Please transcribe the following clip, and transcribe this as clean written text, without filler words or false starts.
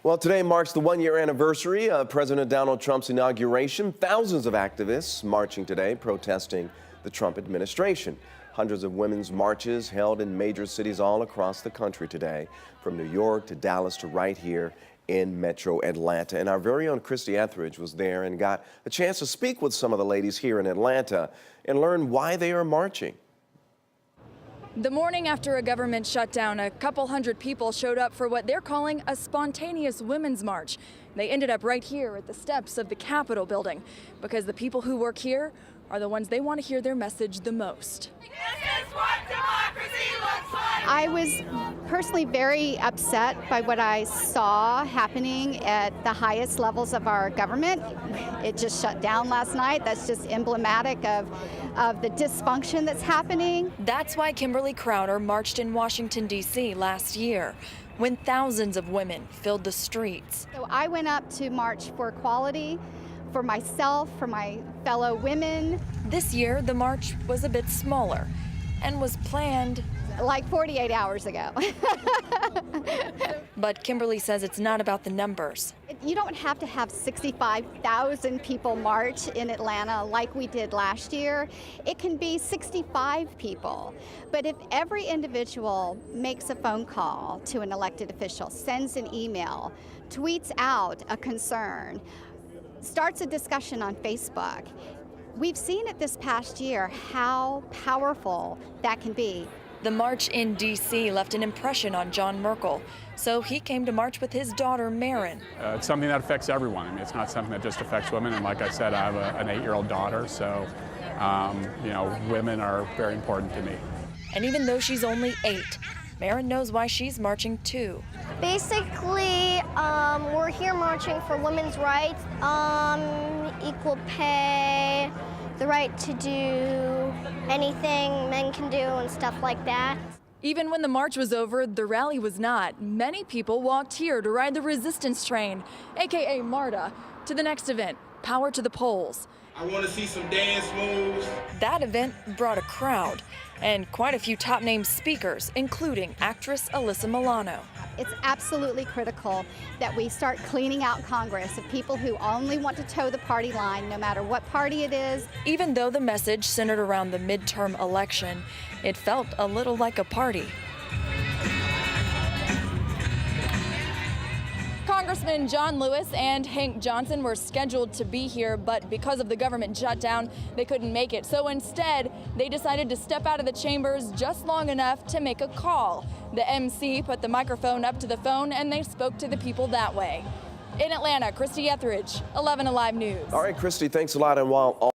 Well, today marks the one-year anniversary of President Donald Trump's inauguration. Thousands of activists marching today, protesting the Trump administration. Hundreds of women's marches held in major cities all across the country today, from New York to Dallas to right here in Metro Atlanta. And our very own Christy Etheridge was there and got a chance to speak with some of the ladies here in Atlanta and learn why they are marching. The morning after a government shutdown, a couple hundred people showed up for what they're calling a spontaneous women's march. They ended up right here at the steps of the Capitol building because the people who work here are the ones they want to hear their message the most. This is what democracy looks like. I was personally very upset by what I saw happening at the highest levels of our government. It just shut down last night. That's just emblematic of the dysfunction that's happening. That's why Kimberly Crowder marched in Washington, D.C. last year, when thousands of women filled the streets. So I went up to march for equality, for myself, for my fellow women. This year, the march was a bit smaller and was planned like 48 hours ago. But Kimberly says it's not about the numbers. You don't have to have 65,000 people march in Atlanta like we did last year. It can be 65 people. But if every individual makes a phone call to an elected official, sends an email, tweets out a concern, starts a discussion on Facebook, we've seen it this past year how powerful that can be. The march in D.C. left an impression on John Merkel, so he came to march with his daughter, Marin. It's something that affects everyone. I mean, it's not something that just affects women, and like I said, I have an 8-year-old daughter, so, women are very important to me. And even though she's only 8, Marin knows why she's marching too. Basically, we're here marching for women's rights, equal pay, the right to do anything men can do and stuff like that. Even when the march was over, the rally was not. Many people walked here to ride the resistance train, aka MARTA, to the next event, Power to the Polls. I want to see some dance moves. That event brought a crowd and quite a few top-name speakers, including actress Alyssa Milano. It's absolutely critical that we start cleaning out Congress of people who only want to toe the party line, no matter what party it is. Even though the message centered around the midterm election, it felt a little like a party. Congressman John Lewis and Hank Johnson were scheduled to be here, but because of the government shutdown, they couldn't make it. So instead, they decided to step out of the chambers just long enough to make a call. The MC put the microphone up to the phone and they spoke to the people that way. In Atlanta, Christy Etheridge, 11 Alive News. All right, Christy, thanks a lot. And while